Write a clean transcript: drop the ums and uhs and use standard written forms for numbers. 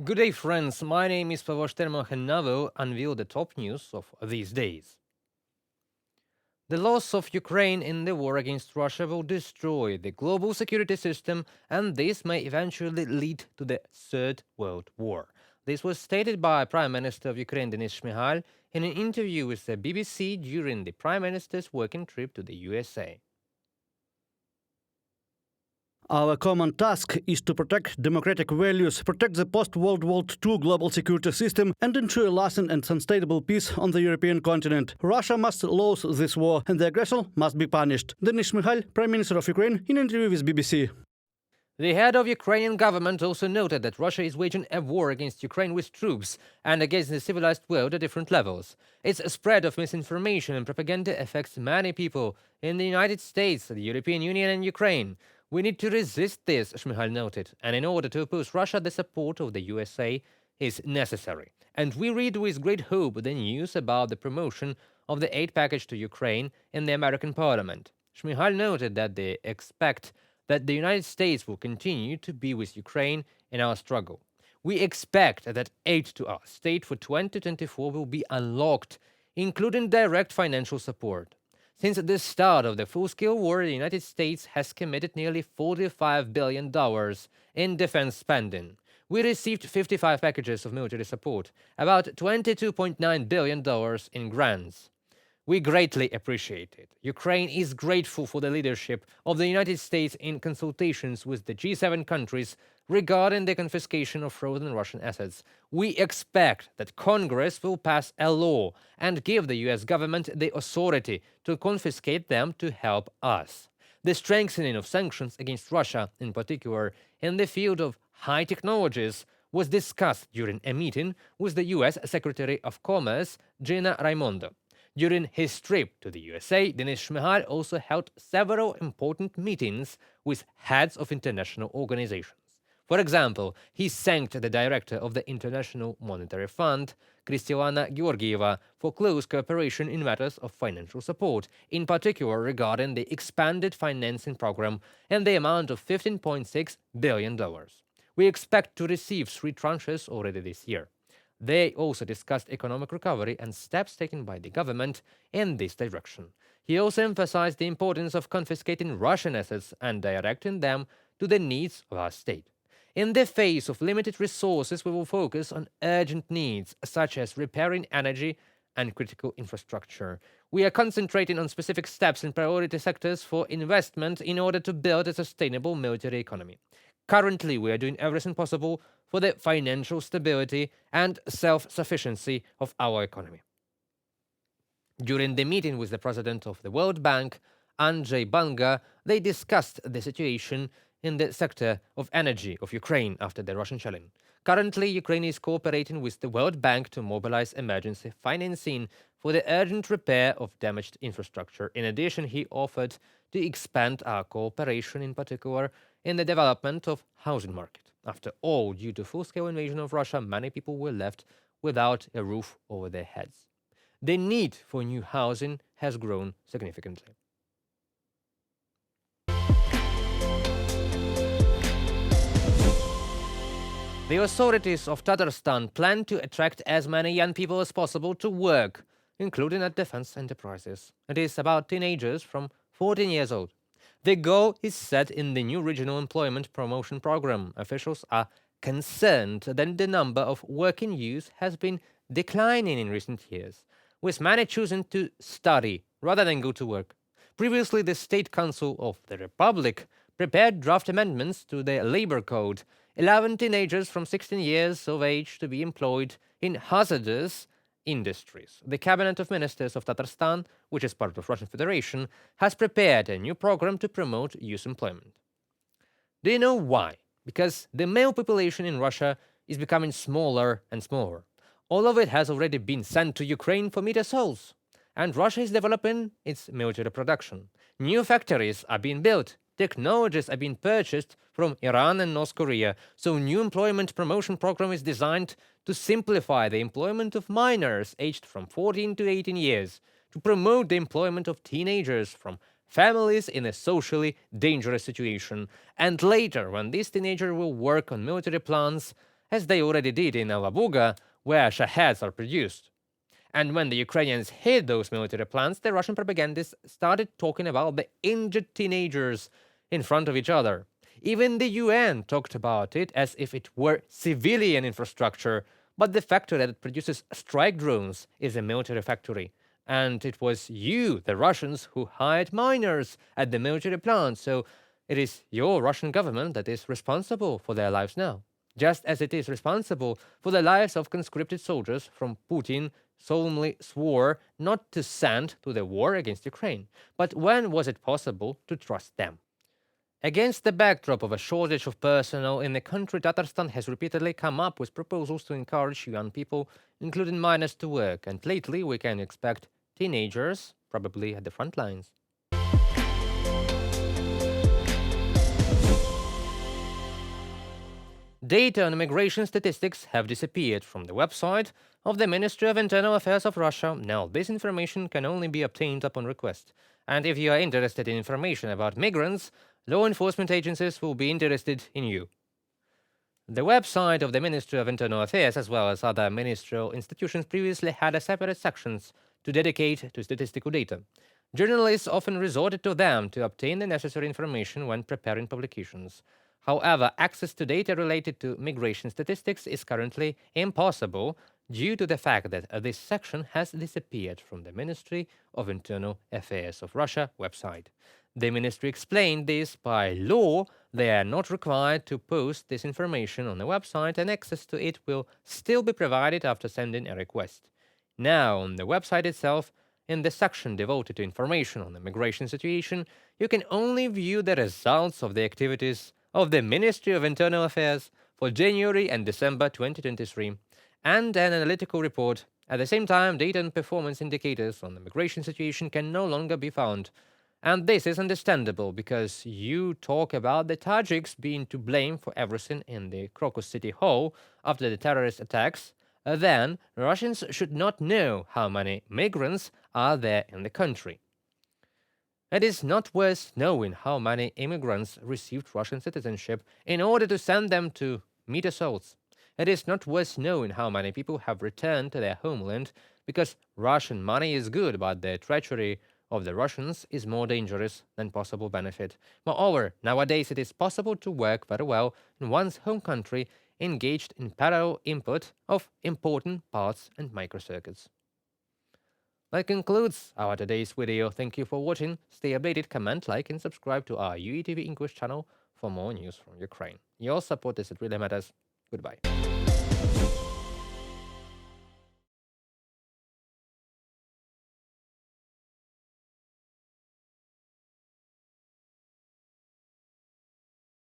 Good day, friends. My name is Pavos Termoch, and now we'll unveil the top news of these days. The loss of Ukraine in the war against Russia will destroy the global security system, and this may eventually lead to the Third World War. This was stated by Prime Minister of Ukraine Denis Shmyhal in an interview with the BBC during the Prime Minister's working trip to the USA. Our common task is to protect democratic values, protect the post-World War II global security system, and ensure lasting and sustainable peace on the European continent. Russia must lose this war, and the aggressor must be punished. Denis Shmyhal, Prime Minister of Ukraine, in an interview with BBC. The head of Ukrainian government also noted that Russia is waging a war against Ukraine with troops and against the civilized world at different levels. Its spread of misinformation and propaganda affects many people in the United States, the European Union, and Ukraine. We need to resist this, Shmyhal noted, and in order to oppose Russia, the support of the USA is necessary. And we read with great hope the news about the promotion of the aid package to Ukraine in the American Parliament. Shmyhal noted that they expect that the United States will continue to be with Ukraine in our struggle. We expect that aid to our state for 2024 will be unlocked, including direct financial support. Since the start of the full-scale war, the United States has committed nearly $45 billion in defense spending. We received 55 packages of military support, about $22.9 billion in grants. We greatly appreciate it. Ukraine is grateful for the leadership of the United States in consultations with the G7 countries regarding the confiscation of frozen Russian assets. We expect that Congress will pass a law and give the US government the authority to confiscate them to help us. The strengthening of sanctions against Russia, in particular in the field of high technologies, was discussed during a meeting with the US Secretary of Commerce, Gina Raimondo. During his trip to the USA, Denis Shmyhal also held several important meetings with heads of international organizations. For example, he thanked the director of the International Monetary Fund, Kristalina Georgieva, for close cooperation in matters of financial support, in particular regarding the expanded financing program and the amount of $15.6 billion. We expect to receive 3 tranches already this year. They also discussed economic recovery and steps taken by the government in this direction. He also emphasized the importance of confiscating Russian assets and directing them to the needs of our state. In the face of limited resources, we will focus on urgent needs, such as repairing energy and critical infrastructure. We are concentrating on specific steps in priority sectors for investment in order to build a sustainable military economy. Currently, we are doing everything possible for the financial stability and self-sufficiency of our economy. During the meeting with the president of the World Bank, Andrzej Banga, they discussed the situation in the sector of energy of Ukraine after the Russian challenge. Currently, Ukraine is cooperating with the World Bank to mobilize emergency financing for the urgent repair of damaged infrastructure. In addition, he offered to expand our cooperation, in particular in the development of housing market. After all, due to full-scale invasion of Russia, many people were left without a roof over their heads. The need for new housing has grown significantly. The authorities of Tatarstan plan to attract as many young people as possible to work, including at defense enterprises. It is about teenagers from 14 years old. The goal is set in the new regional employment promotion program. Officials are concerned that the number of working youth has been declining in recent years, with many choosing to study rather than go to work. Previously, the State Council of the Republic prepared draft amendments to the labor code, allowing teenagers from 16 years of age to be employed in hazardous industries. The Cabinet of Ministers of Tatarstan, which is part of Russian Federation, has prepared a new program to promote youth employment. Do you know why? Because the male population in Russia is becoming smaller and smaller. All of it has already been sent to Ukraine for meat assaults, and Russia is developing its military production. New factories are being built. Technologies are being purchased from Iran and North Korea, so new employment promotion program is designed to simplify the employment of minors aged from 14 to 18 years, to promote the employment of teenagers from families in a socially dangerous situation, and later, when this teenager will work on military plants as they already did in Alabuga, where shaheeds are produced. And when the Ukrainians hid those military plants, the Russian propagandists started talking about the injured teenagers in front of each other. Even the UN talked about it as if it were civilian infrastructure, but the factory that produces strike drones is a military factory. And it was you, the Russians, who hired miners at the military plant, so it is your Russian government that is responsible for their lives now, just as it is responsible for the lives of conscripted soldiers from Putin solemnly swore not to send to the war against Ukraine. But when was it possible to trust them? Against the backdrop of a shortage of personnel in the country, Tatarstan has repeatedly come up with proposals to encourage young people, including minors, to work, and lately we can expect teenagers, probably at the front lines. Data on immigration statistics have disappeared from the website of the Ministry of Internal Affairs of Russia. Now, this information can only be obtained upon request. And if you are interested in information about migrants, law enforcement agencies will be interested in you. The website of the Ministry of Internal Affairs, as well as other ministerial institutions, previously had a separate sections to dedicate to statistical data. Journalists often resorted to them to obtain the necessary information when preparing publications. However, access to data related to migration statistics is currently impossible due to the fact that this section has disappeared from the Ministry of Internal Affairs of Russia website. The ministry explained this by law. They are not required to post this information on the website, and access to it will still be provided after sending a request. Now, on the website itself, in the section devoted to information on the migration situation, you can only view the results of the activities of the Ministry of Internal Affairs for January and December 2023, and an analytical report. At the same time, data and performance indicators on the migration situation can no longer be found. And this is understandable because you talk about the Tajiks being to blame for everything in the Crocus City Hall after the terrorist attacks. Then Russians should not know how many migrants are there in the country. It is not worth knowing how many immigrants received Russian citizenship in order to send them to meet assaults. It is not worth knowing how many people have returned to their homeland because Russian money is good, but the treachery of the Russians is more dangerous than possible benefit. Moreover, nowadays it is possible to work very well in one's home country engaged in parallel input of important parts and microcircuits. That concludes our today's video. Thank you for watching. Stay updated, comment, like, and subscribe to our UATV English channel for more news from Ukraine. Your support is it really matters. Goodbye.